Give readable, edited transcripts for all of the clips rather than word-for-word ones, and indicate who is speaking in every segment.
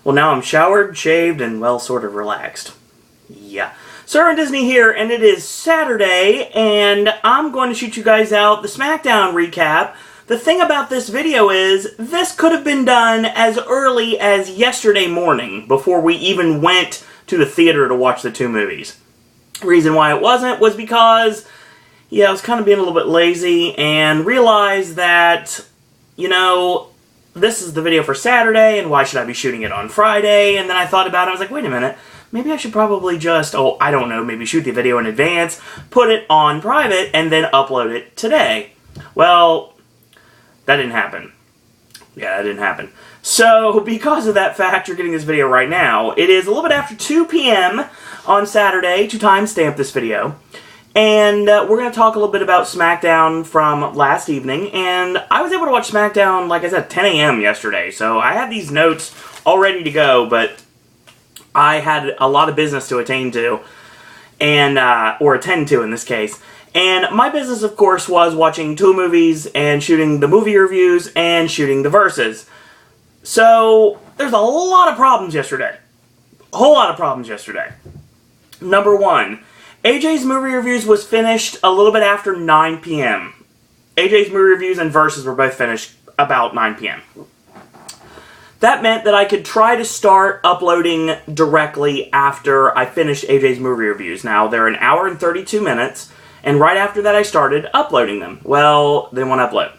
Speaker 1: Well, now I'm showered, shaved, and, well, sort of relaxed. Yeah. Sir and Disney here, and it is Saturday, and I'm going to shoot you guys out the Smackdown recap. The thing about this video is, this could have been done as early as yesterday morning, before we even went to the theater to watch the two movies. The reason why it wasn't was because, yeah, I was kind of being a little bit lazy, and realized that, you know, this is the video for Saturday, and why should I be shooting it on Friday? And then I thought about it, I was like, wait a minute, maybe I should probably just, I don't know, maybe shoot the video in advance, put it on private, and then upload it today. Well, that didn't happen. Yeah, that didn't happen. So, because of that fact, you're getting this video right now. It is a little bit after 2 p.m. on Saturday to timestamp this video. And we're going to talk a little bit about SmackDown from last evening. And I was able to watch SmackDown, like I said, 10 a.m. yesterday. So I had these notes all ready to go, but I had a lot of business to attend to. And, or attend to in this case. And my business, of course, was watching two movies and shooting the movie reviews and shooting the verses. So, there's a lot of problems yesterday. A whole lot of problems yesterday. Number one, AJ's movie reviews was finished a little bit after 9 p.m. AJ's movie reviews and verses were both finished about 9 p.m. That meant that I could try to start uploading directly after I finished AJ's movie reviews. Now, they're an hour and 32 minutes, and right after that I started uploading them. Well, they won't upload.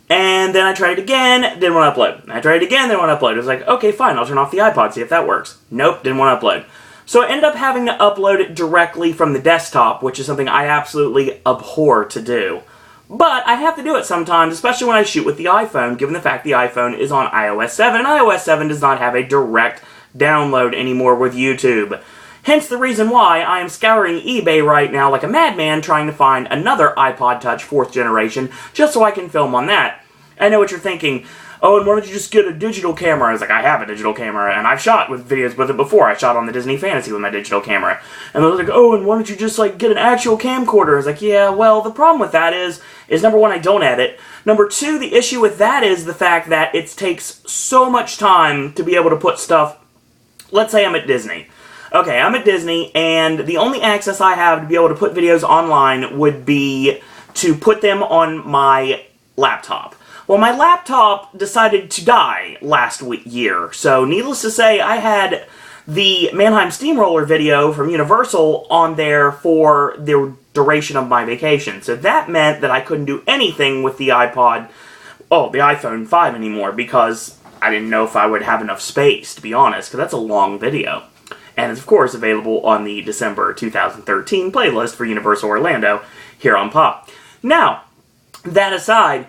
Speaker 1: And then I tried it again, didn't want to upload. I tried it again, didn't want to upload. I was like, okay, fine, I'll turn off the iPod, see if that works. Nope, didn't want to upload. So I ended up having to upload it directly from the desktop, which is something I absolutely abhor to do. But I have to do it sometimes, especially when I shoot with the iPhone, given the fact the iPhone is on iOS 7, and iOS 7 does not have a direct download anymore with YouTube. Hence the reason why I am scouring eBay right now like a madman trying to find another iPod Touch 4th generation, just so I can film on that. I know what you're thinking. Oh, and why don't you just get a digital camera? I was like, I have a digital camera, and I've shot with videos with it before. I shot on the Disney Fantasy with my digital camera. And they was like, oh, and why don't you just, like, get an actual camcorder? I was like, yeah, well, the problem with that is number one, I don't edit. Number two, the issue with that is the fact that it takes so much time to be able to put stuff. Let's say I'm at Disney. Okay, I'm at Disney, and the only access I have to be able to put videos online would be to put them on my laptop. Well, my laptop decided to die last year, so needless to say, I had the Mannheim Steamroller video from Universal on there for the duration of my vacation. So that meant that I couldn't do anything with the iPhone 5 anymore, because I didn't know if I would have enough space, to be honest, because that's a long video. And it's, of course, available on the December 2013 playlist for Universal Orlando here on Pop. Now, that aside,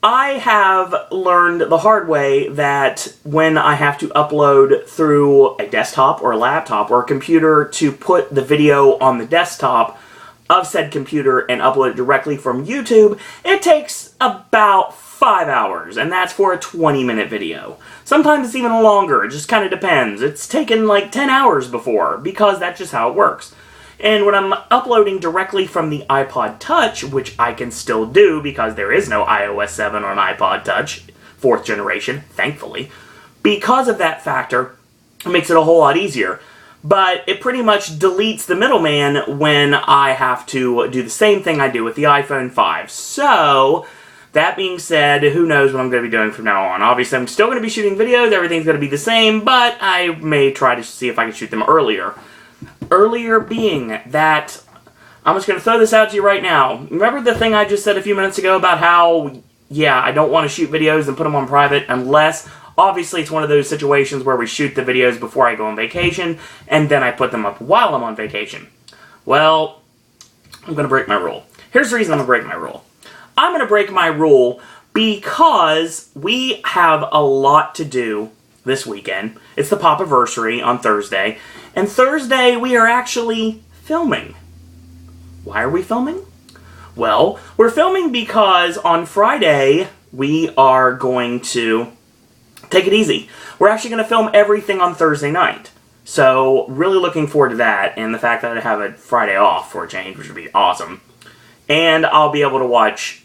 Speaker 1: I have learned the hard way that when I have to upload through a desktop or a laptop or a computer to put the video on the desktop of said computer and upload it directly from YouTube, it takes about 5 hours, and that's for a 20-minute video. Sometimes it's even longer, it just kind of depends. It's taken like 10 hours before, because that's just how it works. And when I'm uploading directly from the iPod Touch, which I can still do because there is no iOS 7 on iPod Touch, 4th generation, thankfully, because of that factor, it makes it a whole lot easier. But it pretty much deletes the middleman when I have to do the same thing I do with the iPhone 5. So, that being said, who knows what I'm going to be doing from now on. Obviously, I'm still going to be shooting videos, everything's going to be the same, but I may try to see if I can shoot them earlier. Earlier being that, I'm just going to throw this out to you right now. Remember the thing I just said a few minutes ago about how, yeah, I don't want to shoot videos and put them on private unless, obviously, it's one of those situations where we shoot the videos before I go on vacation, and then I put them up while I'm on vacation. Well, I'm going to break my rule. Here's the reason I'm going to break my rule. I'm going to break my rule because we have a lot to do this weekend. It's the Pop-iversary on Thursday. And Thursday, we are actually filming. Why are we filming? Well, we're filming because on Friday, we are going to take it easy. We're actually going to film everything on Thursday night. So, really looking forward to that, and the fact that I have a Friday off for a change, which would be awesome. And I'll be able to watch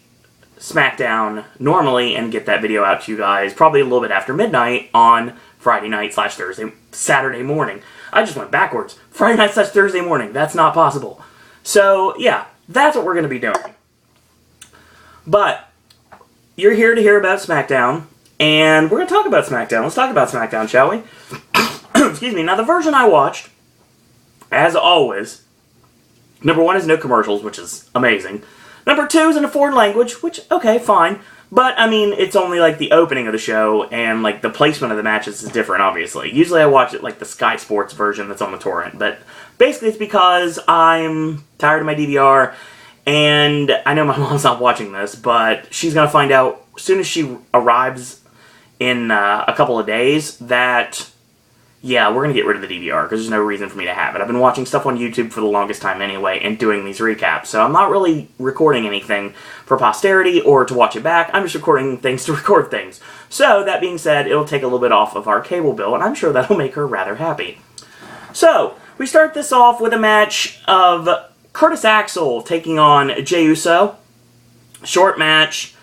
Speaker 1: Smackdown normally and get that video out to you guys probably a little bit after midnight on Friday night / Saturday morning. I just went backwards. Friday night / Thursday morning. That's not possible. So, yeah, that's what we're going to be doing. But, you're here to hear about SmackDown, and we're going to talk about SmackDown. Let's talk about SmackDown, shall we? Excuse me. Now, the version I watched, as always, number 1 is no commercials, which is amazing. Number 2 is in a foreign language, which, okay, fine. But, I mean, it's only, like, the opening of the show, and, like, the placement of the matches is different, obviously. Usually I watch it, like, the Sky Sports version that's on the torrent. But, basically, it's because I'm tired of my DVR, and I know my mom's not watching this, but she's going to find out as soon as she arrives in a couple of days that, yeah, we're going to get rid of the DVR, because there's no reason for me to have it. I've been watching stuff on YouTube for the longest time anyway, and doing these recaps, so I'm not really recording anything for posterity or to watch it back. I'm just recording things to record things. So, that being said, it'll take a little bit off of our cable bill, and I'm sure that'll make her rather happy. So, we start this off with a match of Curtis Axel taking on Jey Uso. Short match.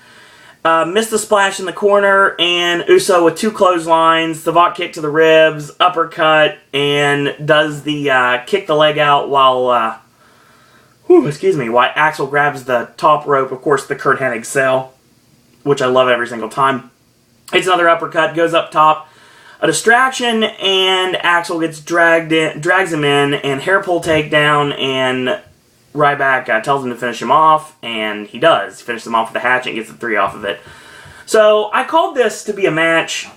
Speaker 1: Missed the splash in the corner, and Uso with 2 clotheslines, the Savate kick to the ribs, uppercut, and does the kick the leg out while, while Axel grabs the top rope, of course, the Kurt Hennig sell, which I love every single time. It's another uppercut, goes up top, a distraction, and Axel gets drags him in, and hair pull takedown, and Ryback tells him to finish him off, and he does. He finishes him off with a hatchet and gets the 3 off of it. So, I called this to be a match.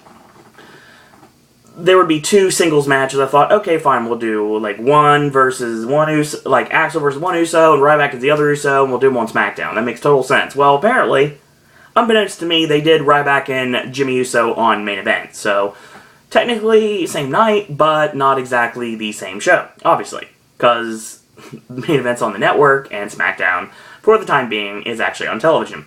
Speaker 1: There would be 2 singles matches. I thought, okay, fine, we'll do, like, one versus one Uso, like, Axel versus one Uso, and Ryback is the other Uso, and we'll do them on SmackDown. That makes total sense. Well, apparently, unbeknownst to me, they did Ryback and Jimmy Uso on main event. So, technically, same night, but not exactly the same show, obviously. Because main event's on the network, and SmackDown, for the time being, is actually on television.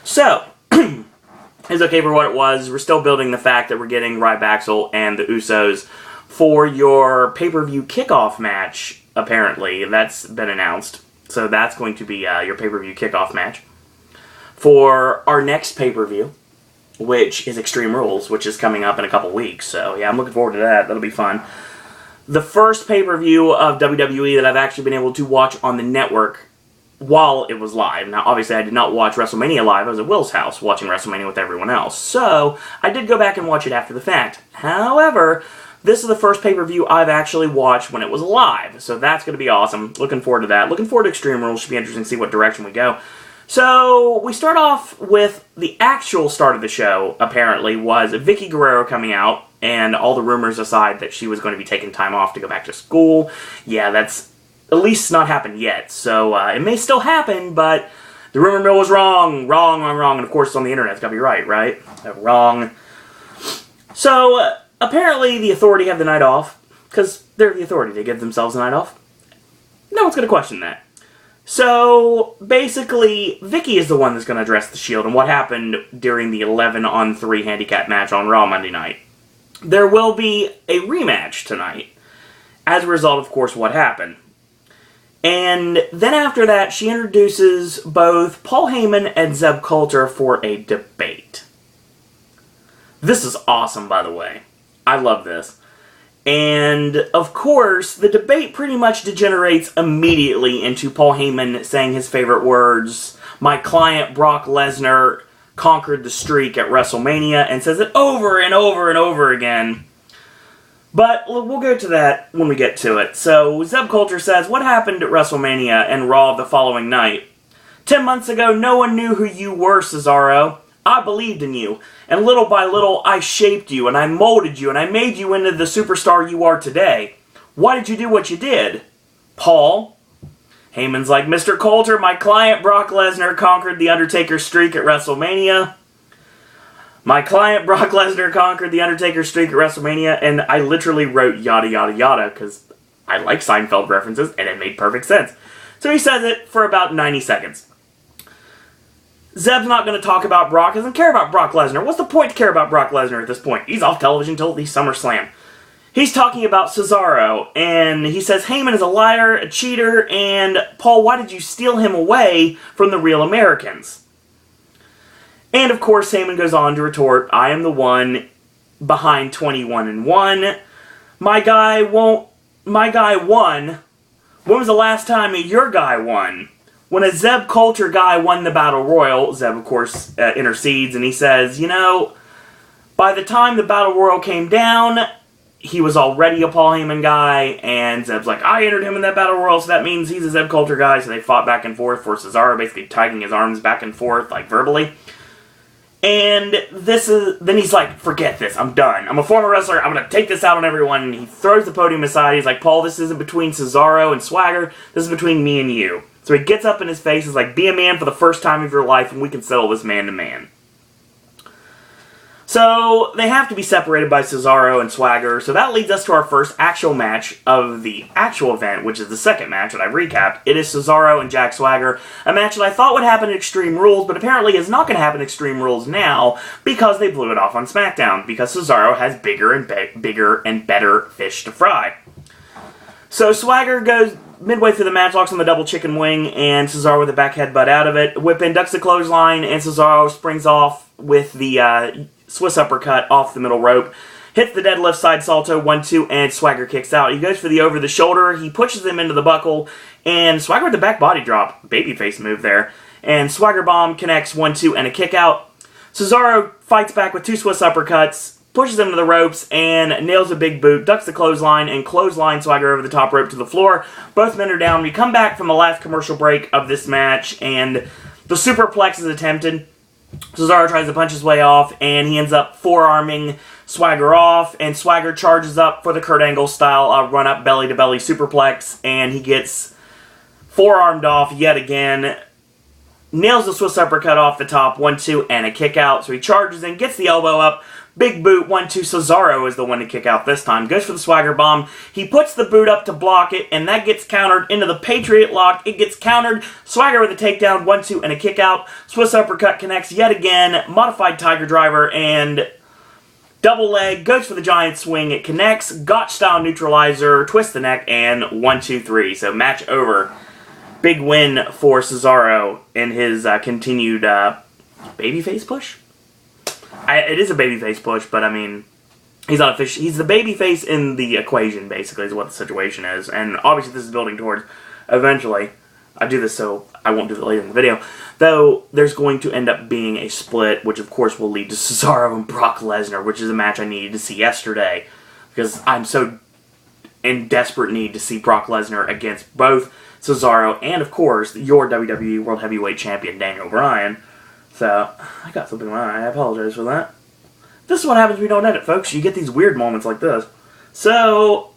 Speaker 1: So, it's okay for what it was. We're still building the fact that we're getting Ryback Axel and the Usos for your pay-per-view kickoff match, apparently. That's been announced. So that's going to be your pay-per-view kickoff match for our next pay-per-view, which is Extreme Rules, which is coming up in a couple weeks. So, yeah, I'm looking forward to that. That'll be fun. The first pay-per-view of WWE that I've actually been able to watch on the network while it was live. Now, obviously, I did not watch WrestleMania live. I was at Will's house watching WrestleMania with everyone else. So, I did go back and watch it after the fact. However, this is the first pay-per-view I've actually watched when it was live. So, that's going to be awesome. Looking forward to that. Looking forward to Extreme Rules. Should be interesting to see what direction we go. So, we start off with the actual start of the show, apparently, was Vicky Guerrero coming out. And all the rumors aside that she was going to be taking time off to go back to school. Yeah, that's at least not happened yet. So, it may still happen, but the rumor mill was wrong. Wrong. And of course, it's on the internet. It's got to be right? Wrong. So, apparently the Authority have the night off. Because they're the Authority. They give themselves a night off. No one's going to question that. So, basically, Vicky is the one that's going to address the Shield and what happened during the 11-on-3 handicap match on Raw Monday night. There will be a rematch tonight, as a result, of course, what happened. And then after that, she introduces both Paul Heyman and Zeb Coulter for a debate. This is awesome, by the way. I love this. And, of course, the debate pretty much degenerates immediately into Paul Heyman saying his favorite words, "My client Brock Lesnar conquered the streak at WrestleMania," and says it over and over and over again. But we'll go to that when we get to it. So, Zeb Coulter says, "What happened at WrestleMania and Raw the following night? 10 months ago, no one knew who you were, Cesaro. I believed in you, and little by little, I shaped you, and I molded you, and I made you into the superstar you are today. Why did you do what you did, Paul?" Heyman's like, "Mr. Coulter, my client Brock Lesnar conquered the Undertaker's streak at WrestleMania. My client Brock Lesnar conquered the Undertaker's streak at WrestleMania," and I literally wrote yada yada yada because I like Seinfeld references and it made perfect sense. So he says it for about 90 seconds. Zeb's not going to talk about Brock, doesn't care about Brock Lesnar. What's the point to care about Brock Lesnar at this point? He's off television till the SummerSlam. He's talking about Cesaro, and he says Heyman is a liar, a cheater, and Paul, why did you steal him away from the real Americans? And of course, Heyman goes on to retort, "I am the one behind 21-1. My guy won. When was the last time your guy won? When a Zeb Coulter guy won the Battle Royal, Zeb, of course, intercedes, and he says, you know, by the time the Battle Royal came down, he was already a Paul Heyman guy, and Zeb's like, I entered him in that Battle Royal, so that means he's a Zeb Coulter guy, so they fought back and forth for Cesaro, basically tightening his arms back and forth, like, verbally. And then he's like, forget this, I'm done. I'm a former wrestler, I'm going to take this out on everyone. And he throws the podium aside, he's like, Paul, this isn't between Cesaro and Swagger, this is between me and you. So he gets up in his face, he's like, be a man for the first time of your life, and we can settle this man to man. So they have to be separated by Cesaro and Swagger, so that leads us to our first actual match of the actual event, which is the second match that I recapped. It is Cesaro and Jack Swagger, a match that I thought would happen at Extreme Rules, but apparently is not going to happen at Extreme Rules now, because they blew it off on SmackDown, because Cesaro has bigger and better fish to fry. So Swagger goes midway through the match, locks on the double chicken wing, and Cesaro with a back headbutt out of it. Whip in, ducks the clothesline, and Cesaro springs off with the Swiss uppercut off the middle rope. Hits the deadlift side salto, 1-2, and Swagger kicks out. He goes for the over the shoulder, he pushes him into the buckle, and Swagger with the back body drop. Babyface move there. And Swagger bomb connects, 1-2, and a kick out. Cesaro fights back with 2 Swiss uppercuts, pushes him to the ropes, and nails a big boot, ducks the clothesline, and clothesline Swagger over the top rope to the floor. Both men are down. We come back from the last commercial break of this match, and the superplex is attempted. Cesaro tries to punch his way off, and he ends up forearming Swagger off, and Swagger charges up for the Kurt Angle style run-up belly-to-belly superplex, and he gets forearmed off yet again. Nails the Swiss uppercut off the top, 1-2, and a kick out. So he charges in, gets the elbow up, big boot, 1-2. Cesaro is the one to kick out this time. Goes for the Swagger bomb. He puts the boot up to block it, and that gets countered into the Patriot lock. It gets countered. Swagger with a takedown, 1-2, and a kick out. Swiss uppercut connects yet again. Modified Tiger Driver and double leg. Goes for the giant swing. It connects. Gotch style neutralizer. Twist the neck, and 1-2-3. So match over. Big win for Cesaro in his continued babyface push. It is a babyface push, but I mean, he's not official. He's the babyface in the equation, basically, is what the situation is. And obviously, this is building towards eventually. I do this so I won't do it later in the video. Though there's going to end up being a split, which of course will lead to Cesaro and Brock Lesnar, which is a match I needed to see yesterday because I'm so in desperate need to see Brock Lesnar against both Cesaro and, of course, your WWE World Heavyweight Champion, Daniel Bryan. So, I got something in my eye. I apologize for that. This is what happens when we don't edit, folks. You get these weird moments like this. So,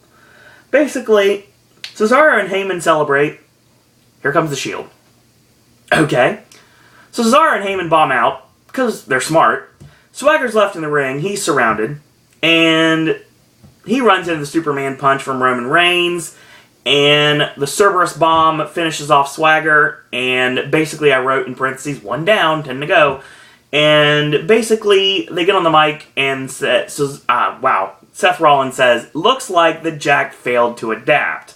Speaker 1: basically, Cesaro and Heyman celebrate. Here comes the Shield. Okay. So Cesaro and Heyman bomb out, because they're smart. Swagger's left in the ring. He's surrounded. And he runs into the Superman punch from Roman Reigns. And the Cerberus bomb finishes off Swagger, and basically I wrote in parentheses, 1 down, 10 to go. And basically, they get on the mic and say, Seth Rollins says, looks like the Jack failed to adapt.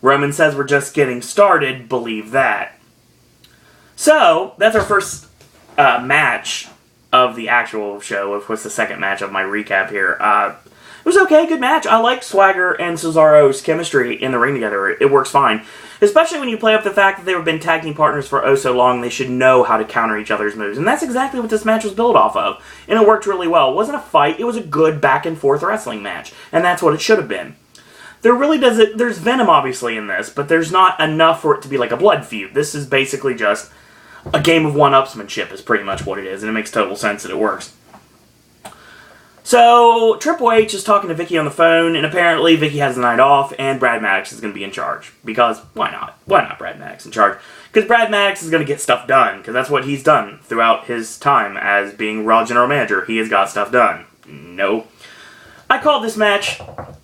Speaker 1: Roman says, we're just getting started, believe that. So, that's our first match of the actual show, of course the second match of my recap here. It was okay, good match. I like Swagger and Cesaro's chemistry in the ring together. It works fine. Especially when you play up the fact that they've been tag team partners for oh so long, they should know how to counter each other's moves. And that's exactly what this match was built off of. And it worked really well. It wasn't a fight, it was a good back and forth wrestling match. And that's what it should have been. There's venom obviously in this, but there's not enough for it to be like a blood feud. This is basically just a game of one-upsmanship is pretty much what it is. And it makes total sense that it works. So, Triple H is talking to Vicky on the phone, and apparently Vicky has the night off, and Brad Maddox is going to be in charge. Because, why not? Why not Brad Maddox in charge? Because Brad Maddox is going to get stuff done, because that's what he's done throughout his time as being Raw General Manager. He has got stuff done. No. I called this match,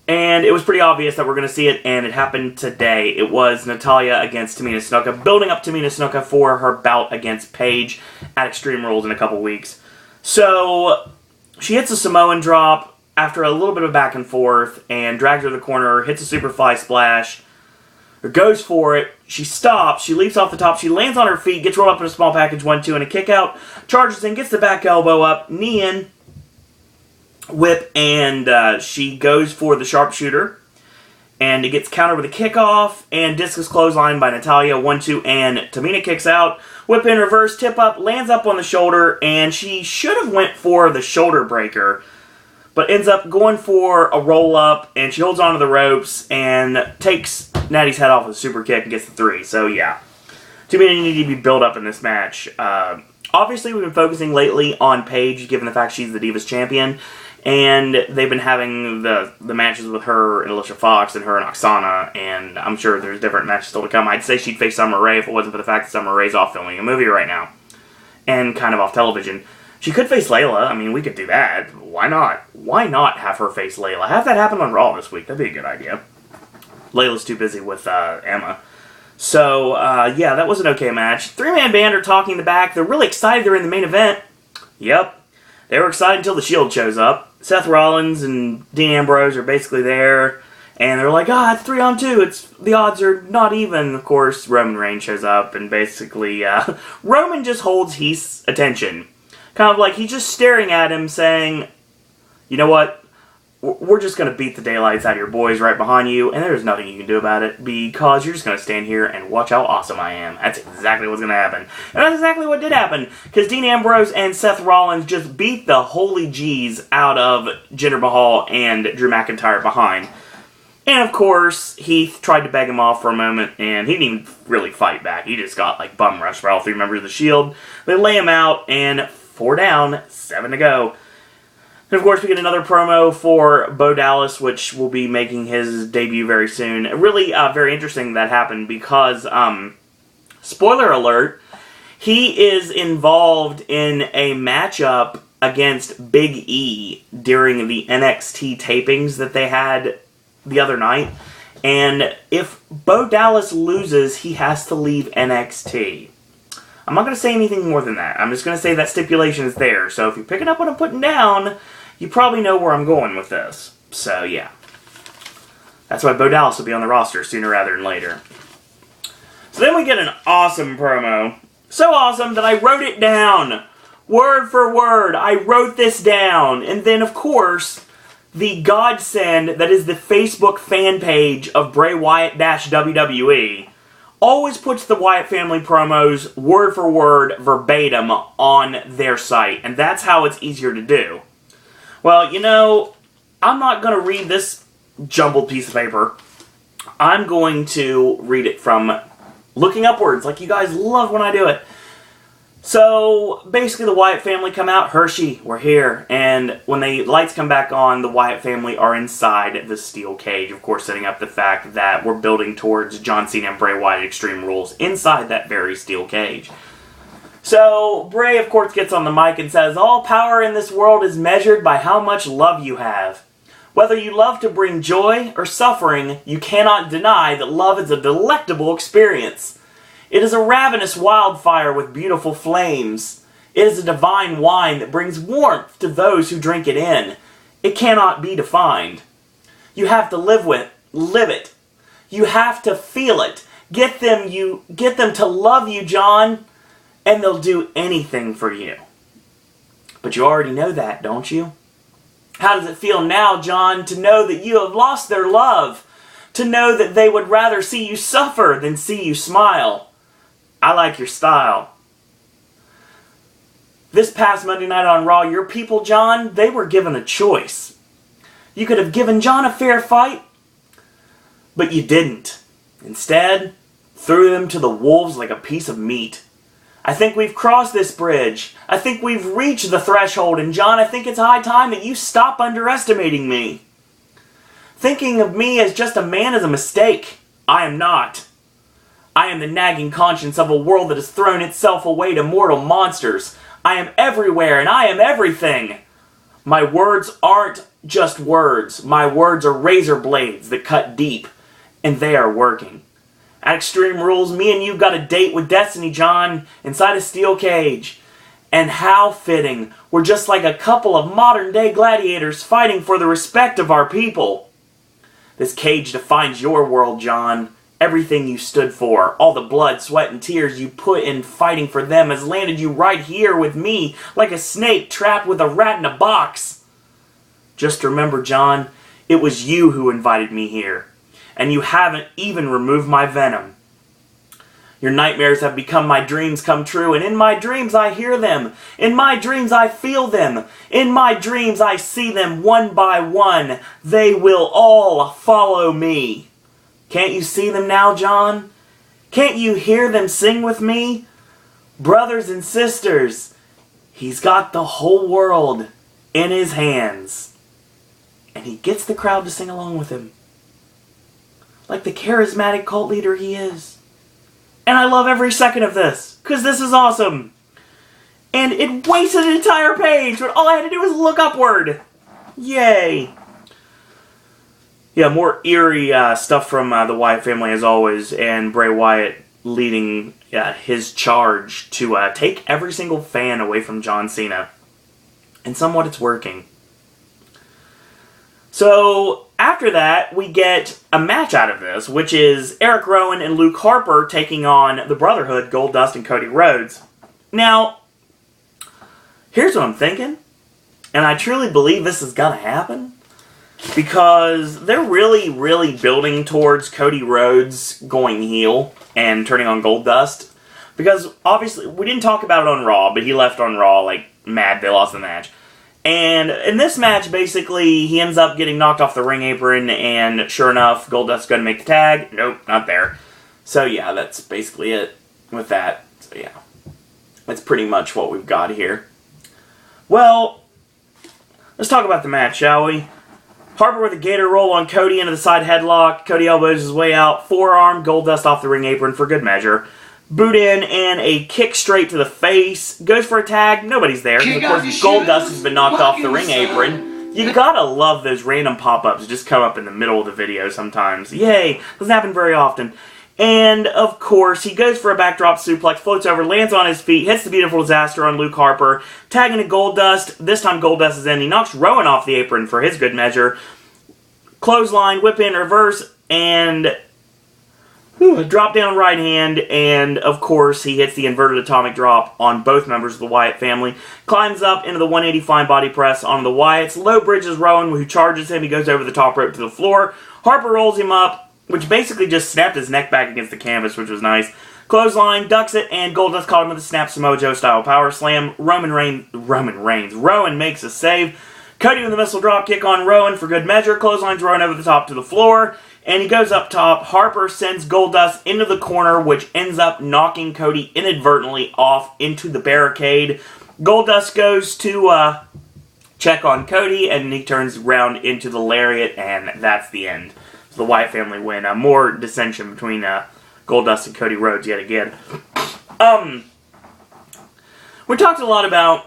Speaker 1: and it was pretty obvious that we're going to see it, and it happened today. It was Natalya against Tamina Snuka, building up Tamina Snuka for her bout against Paige at Extreme Rules in a couple weeks. So she hits a Samoan drop after a little bit of back and forth and drags her to the corner, hits a Superfly Splash, or goes for it. She stops, she leaps off the top, she lands on her feet, gets rolled up in a small package, 1-2, and a kick out, charges in, gets the back elbow up, knee in, whip, and she goes for the sharpshooter, and it gets countered with a kickoff, and discus clothesline by Natalya, 1-2, and Tamina kicks out. Whip in reverse, tip up, lands up on the shoulder, and she should have went for the shoulder breaker, but ends up going for a roll-up, and she holds onto the ropes, and takes Natty's head off with a super kick and gets the 3. So, yeah. Tamina needed to be built up in this match. Obviously, we've been focusing lately on Paige, given the fact she's the Divas Champion, and they've been having the matches with her and Alicia Fox and her and Oksana, and I'm sure there's different matches still to come. I'd say she'd face Summer Rae if it wasn't for the fact that Summer Rae's off filming a movie right now, and kind of off television. She could face Layla. I mean, we could do that. Why not? Why not have her face Layla? Have that happen on Raw this week. That'd be a good idea. Layla's too busy with Emma. So, yeah, that was an okay match. 3-man band are talking in the back. They're really excited they're in the main event. Yep. They were excited until the Shield shows up. Seth Rollins and Dean Ambrose are basically there. And they're like, it's 3-on-2. The odds are not even. Of course, Roman Reigns shows up. And basically, Roman just holds Heath's attention. Kind of like he's just staring at him saying, you know what? We're just going to beat the daylights out of your boys right behind you, and there's nothing you can do about it, because you're just going to stand here and watch how awesome I am. That's exactly what's going to happen. And that's exactly what did happen, because Dean Ambrose and Seth Rollins just beat the holy G's out of Jinder Mahal and Drew McIntyre behind. And of course, Heath tried to beg him off for a moment, and he didn't even really fight back. He just got like bum rushed by all 3 members of the Shield. They lay him out, and 4 down, 7 to go. And of course, we get another promo for Bo Dallas, which will be making his debut very soon. Really very interesting that happened because, spoiler alert, he is involved in a matchup against Big E during the NXT tapings that they had the other night. And if Bo Dallas loses, he has to leave NXT. I'm not going to say anything more than that. I'm just going to say that stipulation is there. So if you're picking up what I'm putting down, you probably know where I'm going with this. So, yeah. That's why Bo Dallas will be on the roster sooner rather than later. So then we get an awesome promo. So awesome that I wrote it down. Word for word, I wrote this down. And then, of course, the godsend that is the Facebook fan page of Bray Wyatt-WWE always puts the Wyatt family promos word for word, verbatim, on their site. And that's how it's easier to do. Well, you know, I'm not going to read this jumbled piece of paper. I'm going to read it from looking upwards, like you guys love when I do it. So, basically the Wyatt family come out. Hershey, we're here. And when the lights come back on, the Wyatt family are inside the steel cage. Of course, setting up the fact that we're building towards John Cena and Bray Wyatt Extreme Rules inside that very steel cage. So, Bray, of course, gets on the mic and says, all power in this world is measured by how much love you have. Whether you love to bring joy or suffering, you cannot deny that love is a delectable experience. It is a ravenous wildfire with beautiful flames. It is a divine wine that brings warmth to those who drink it in. It cannot be defined. You have to live it. You have to feel it. Get them to love you, John, and they'll do anything for you. But you already know that, don't you? How does it feel now, John, to know that you have lost their love? To know that they would rather see you suffer than see you smile? I like your style. This past Monday night on Raw, your people, John, they were given a choice. You could have given John a fair fight, but you didn't. Instead, threw them to the wolves like a piece of meat. I think we've crossed this bridge. I think we've reached the threshold, and John, I think it's high time that you stop underestimating me. Thinking of me as just a man is a mistake. I am not. I am the nagging conscience of a world that has thrown itself away to mortal monsters. I am everywhere, and I am everything. My words aren't just words. My words are razor blades that cut deep, and they are working. At Extreme Rules, me and you got a date with Destiny, John, inside a steel cage. And how fitting. We're just like a couple of modern-day gladiators fighting for the respect of our people. This cage defines your world, John. Everything you stood for, all the blood, sweat, and tears you put in fighting for them has landed you right here with me, like a snake trapped with a rat in a box. Just remember, John, it was you who invited me here. And you haven't even removed my venom. Your nightmares have become my dreams come true, and in my dreams I hear them. In my dreams I feel them. In my dreams I see them one by one. They will all follow me. Can't you see them now, John? Can't you hear them sing with me? Brothers and sisters, he's got the whole world in his hands. And he gets the crowd to sing along with him. Like the charismatic cult leader he is. And I love every second of this, because this is awesome. And it wasted an entire page, but all I had to do was look upward. Yay. Yeah, more eerie stuff from the Wyatt family as always, and Bray Wyatt leading his charge to take every single fan away from John Cena. And somewhat it's working. So, after that, we get a match out of this, which is Eric Rowan and Luke Harper taking on the Brotherhood, Goldust and Cody Rhodes. Now, here's what I'm thinking, and I truly believe this is going to happen, because they're really, really building towards Cody Rhodes going heel and turning on Goldust, because obviously, we didn't talk about it on Raw, but he left on Raw, like, mad they lost the match. And in this match, basically, he ends up getting knocked off the ring apron, and sure enough, Goldust's going to make the tag. Nope, not there. So yeah, that's basically it with that. So yeah, that's pretty much what we've got here. Well, let's talk about the match, shall we? Harper with a gator roll on Cody into the side headlock. Cody elbows his way out. Forearm, Goldust off the ring apron for good measure. Boot in and a kick straight to the face. Goes for a tag. Nobody's there. Of course, Goldust has been knocked off the ring apron. You gotta love those random pop-ups just come up in the middle of the video sometimes. Yay. Doesn't happen very often. And, of course, he goes for a backdrop suplex, floats over, lands on his feet, hits the Beautiful Disaster on Luke Harper, tagging to Goldust. This time Goldust is in. He knocks Rowan off the apron for his good measure. Clothesline, whip in, reverse, and a drop down right hand, and of course he hits the inverted atomic drop on both members of the Wyatt family. Climbs up into the 180 flying body press on the Wyatts. Low bridges Rowan, who charges him. He goes over the top rope to the floor. Harper rolls him up, which basically just snapped his neck back against the canvas, which was nice. Clothesline, ducks it, and Goldust caught him with a snap Samoa Joe style power slam. Rowan makes a save. Cody with a missile drop kick on Rowan for good measure. Clotheslines Rowan over the top to the floor. And he goes up top. Harper sends Goldust into the corner, which ends up knocking Cody inadvertently off into the barricade. Goldust goes to check on Cody, and he turns around into the lariat, and that's the end. So the Wyatt family win. More dissension between Goldust and Cody Rhodes yet again. We talked a lot about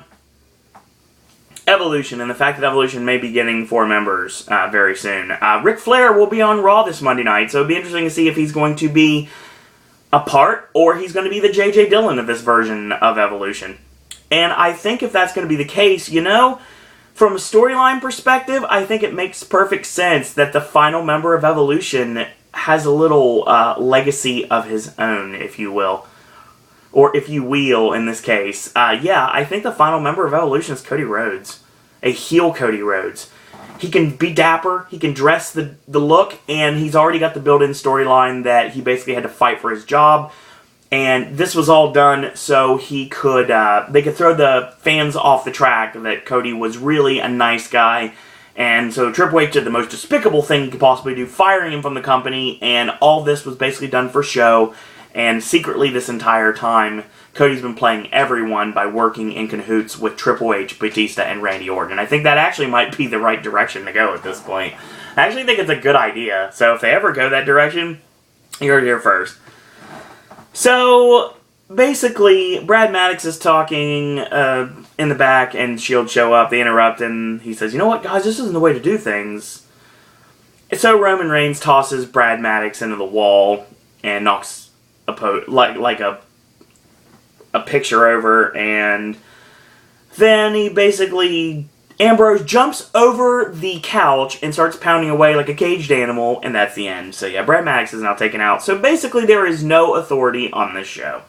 Speaker 1: Evolution, and the fact that Evolution may be getting 4 members very soon. Ric Flair will be on Raw this Monday night, so it'll be interesting to see if he's going to be a part, or he's going to be the J.J. Dillon of this version of Evolution. And I think if that's going to be the case, you know, from a storyline perspective, I think it makes perfect sense that the final member of Evolution has a little legacy of his own, if you will. Or if you will, in this case. Yeah, I think the final member of Evolution is Cody Rhodes. A heel Cody Rhodes. He can be dapper, he can dress the look, and he's already got the built-in storyline that he basically had to fight for his job. And this was all done so he could, they could throw the fans off the track that Cody was really a nice guy. And so Triple H did the most despicable thing he could possibly do, firing him from the company, and all this was basically done for show. And secretly this entire time, Cody's been playing everyone by working in cahoots with Triple H, Batista, and Randy Orton. I think that actually might be the right direction to go at this point. I actually think it's a good idea. So if they ever go that direction, you're here first. So basically, Brad Maddox is talking in the back, and S.H.I.E.L.D. show up. They interrupt, and he says, "You know what, guys? This isn't the way to do things." So Roman Reigns tosses Brad Maddox into the wall and knocks a picture over, and then he basically, Ambrose jumps over the couch and starts pounding away like a caged animal, and that's the end. So yeah, Brad Maddox is now taken out. So basically there is no authority on this show.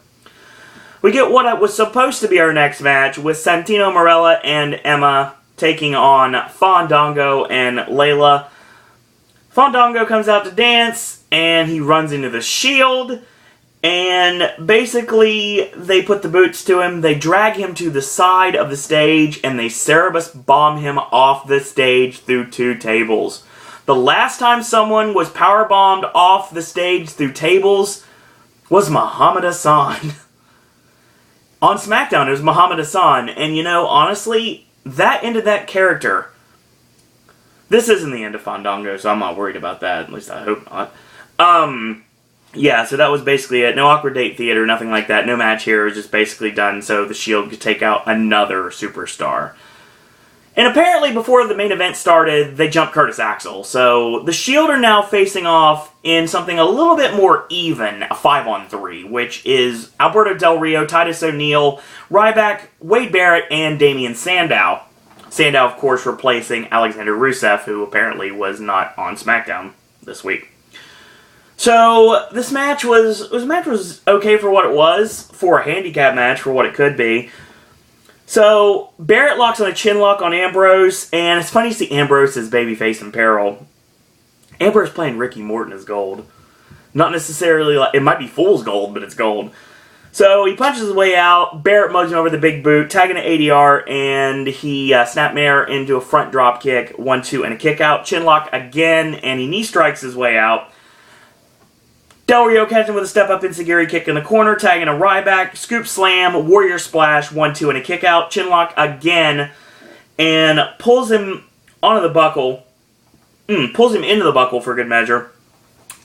Speaker 1: We get what was supposed to be our next match with Santino Marella and Emma taking on Fandango and Layla. Fandango comes out to dance, and he runs into the Shield, and basically they put the boots to him, they drag him to the side of the stage, and they Cerebus bomb him off the stage through 2 tables. The last time someone was powerbombed off the stage through tables was Muhammad Hassan. On SmackDown, it was Muhammad Hassan, and you know, honestly, that ended that character. This isn't the end of Fandango, so I'm not worried about that. At least I hope not. Yeah, so that was basically it. No awkward date theater, nothing like that. No match here. It was just basically done so the Shield could take out another superstar. And apparently before the main event started, they jumped Curtis Axel. So the Shield are now facing off in something a little bit more even, a 5-on-3, which is Alberto Del Rio, Titus O'Neil, Ryback, Wade Barrett, and Damien Sandow. Sandow, of course, replacing Alexander Rusev, who apparently was not on SmackDown this week. So this match was okay for what it was, for a handicap match for what it could be. So Barrett locks on a chin lock on Ambrose, and it's funny to see Ambrose as babyface in peril. Ambrose playing Ricky Morton as gold. Not necessarily like, it might be fool's gold, but it's gold. So he punches his way out, Barrett mugs him over the big boot, tagging an ADR, and he snapmare into a front drop kick, 1-2, and a kick out. Chin lock again, and he knee strikes his way out. Del Rio catches him with a step-up enziguri kick in the corner, tagging a Ryback, scoop slam, warrior splash, 1-2, and a kick out. Chin lock again, and pulls him onto the buckle. Pulls him into the buckle for good measure.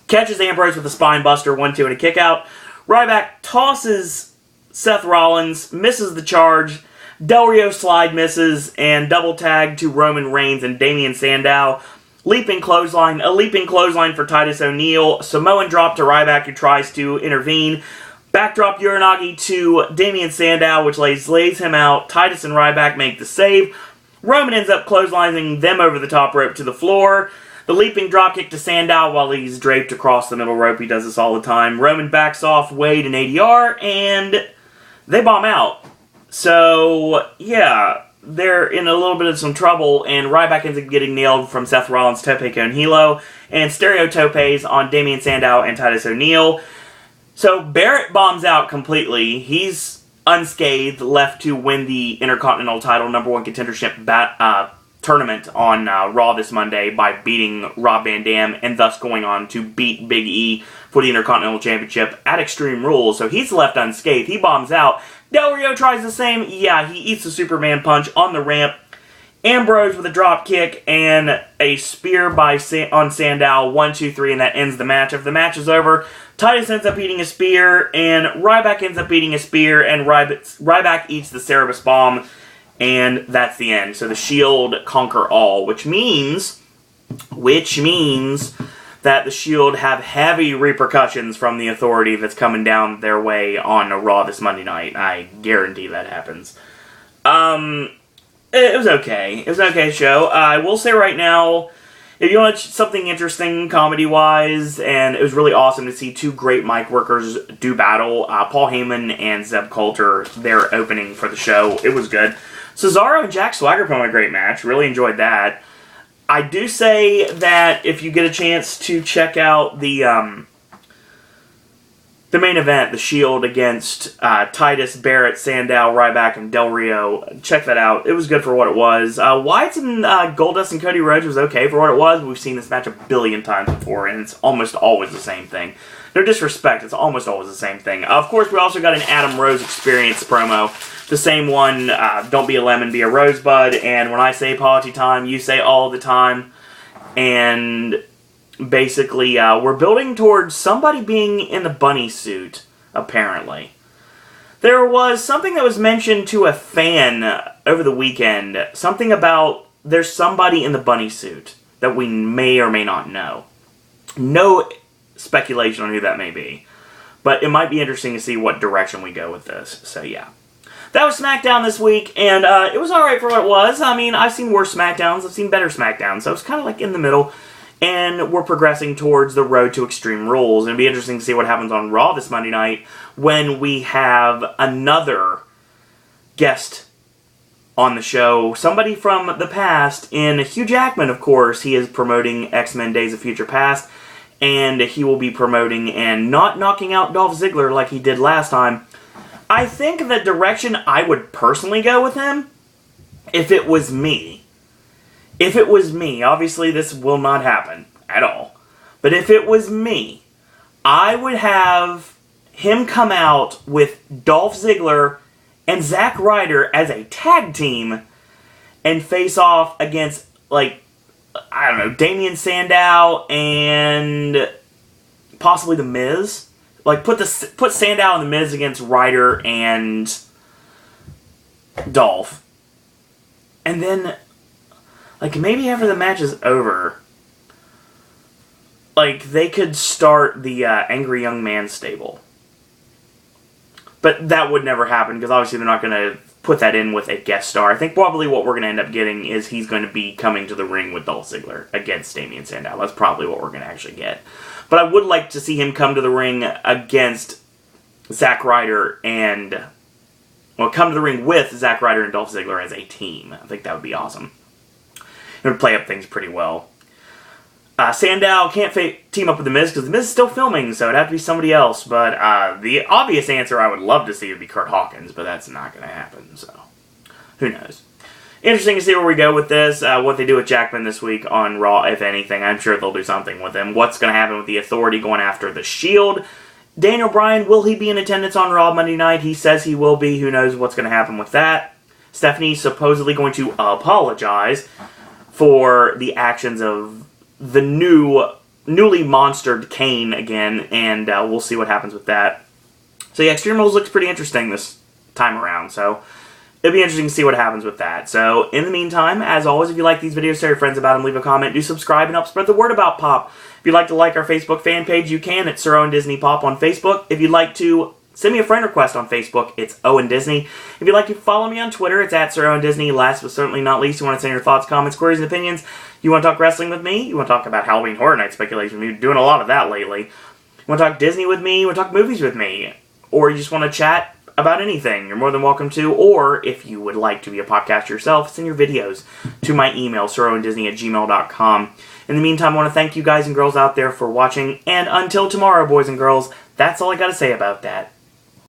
Speaker 1: Catches Ambrose with a spine buster, 1-2, and a kick out. Ryback tosses Seth Rollins, misses the charge. Del Rio slide misses, and double tag to Roman Reigns and Damien Sandow. Leaping clothesline, a leaping clothesline for Titus O'Neil. Samoan drop to Ryback, who tries to intervene. Backdrop Uranagi to Damien Sandow, which lays him out. Titus and Ryback make the save. Roman ends up clotheslining them over the top rope to the floor. The leaping dropkick to Sandow while he's draped across the middle rope. He does this all the time. Roman backs off Wade and ADR, and they bomb out. So, yeah, they're in a little bit of some trouble, and Ryback ends up getting nailed from Seth Rollins' Tope con Hilo, and stereo topes on Damien Sandow and Titus O'Neil. So Barrett bombs out completely. He's unscathed, left to win the Intercontinental title number 1 contendership tournament on Raw this Monday by beating Rob Van Dam, and thus going on to beat Big E for the Intercontinental Championship at Extreme Rules. So he's left unscathed. He bombs out. Del Rio tries the same. Yeah, he eats the Superman punch on the ramp. Ambrose with a drop kick and a spear on Sandow. 1, 2, 3, and that ends the match. If the match is over, Titus ends up eating a spear, and Ryback ends up eating a spear, and Ryback eats the Cerebus bomb, and that's the end. So the Shield conquer all, which means that the Shield have heavy repercussions from the Authority that's coming down their way on Raw this Monday night. I guarantee that happens. It was okay. It was an okay show. I will say right now, if you want something interesting comedy-wise, and it was really awesome to see 2 great mic workers do battle, Paul Heyman and Zeb Coulter, their opening for the show. It was good. Cesaro and Jack Swagger put on a great match. Really enjoyed that. I do say that if you get a chance to check out the main event, the Shield against Titus, Barrett, Sandow, Ryback, and Del Rio, check that out. It was good for what it was. Wyatt and Goldust and Cody Rhodes was okay for what it was. We've seen this match a billion times before, and it's almost always the same thing. No disrespect, it's almost always the same thing. Of course, we also got an Adam Rose Experience promo. The same one, don't be a lemon, be a rosebud, and when I say party time, you say all the time. And basically, we're building towards somebody being in the bunny suit, apparently. There was something that was mentioned to a fan over the weekend. Something about there's somebody in the bunny suit that we may or may not know. No speculation on who that may be. But it might be interesting to see what direction we go with this. So, yeah. That was SmackDown this week, and it was alright for what it was. I mean, I've seen worse SmackDowns. I've seen better SmackDowns. So it's kind of like in the middle. And we're progressing towards the road to Extreme Rules. And it'll be interesting to see what happens on Raw this Monday night when we have another guest on the show. Somebody from the past, in Hugh Jackman, of course. He is promoting X-Men Days of Future Past, and he will be promoting and not knocking out Dolph Ziggler like he did last time. I think the direction I would personally go with him, if it was me, obviously this will not happen at all, but if it was me, I would have him come out with Dolph Ziggler and Zack Ryder as a tag team and face off against, like, I don't know, Damien Sandow and possibly The Miz. Like, put Sandow and The Miz against Ryder and Dolph. And then, like, maybe after the match is over, like, they could start the Angry Young Man stable. But that would never happen, because obviously they're not going to put that in with a guest star. I think probably what we're going to end up getting is he's going to be coming to the ring with Dolph Ziggler against Damien Sandow. That's probably what we're going to actually get. But I would like to see him come to the ring against Zack Ryder and... well, come to the ring with Zack Ryder and Dolph Ziggler as a team. I think that would be awesome. It would play up things pretty well. Sandow can't team up with The Miz because The Miz is still filming, so it'd have to be somebody else. But the obvious answer I would love to see would be Kurt Hawkins, but that's not going to happen, so who knows. Interesting to see where we go with this, what they do with Jackman this week on Raw, if anything. I'm sure they'll do something with him. What's going to happen with the Authority going after The Shield? Daniel Bryan, will he be in attendance on Raw Monday night? He says he will be. Who knows what's going to happen with that? Stephanie's supposedly going to apologize for the actions of the newly monstered Kane again, and we'll see what happens with that. So yeah, Extreme Rules looks pretty interesting this time around, so it'll be interesting to see what happens with that. So in the meantime, as always, if you like these videos, tell your friends about them, leave a comment, do subscribe, and help spread the word about Pop. If you'd like to like our Facebook fan page, you can. It's Sir Owen Disney Pop on Facebook. If you'd like to send me a friend request on Facebook, it's Owen Disney. If you'd like to follow me on Twitter, it's at Sir Owen Disney. Last but certainly not least, you want to send your thoughts, comments, queries, and opinions. You want to talk wrestling with me? You want to talk about Halloween Horror Night speculation? We've been doing a lot of that lately. You want to talk Disney with me? You want to talk movies with me? Or you just want to chat about anything? You're more than welcome to. Or if you would like to be a podcaster yourself, send your videos to my email, SirOwenDisney@gmail.com. In the meantime, I want to thank you guys and girls out there for watching. And until tomorrow, boys and girls, that's all I got to say about that.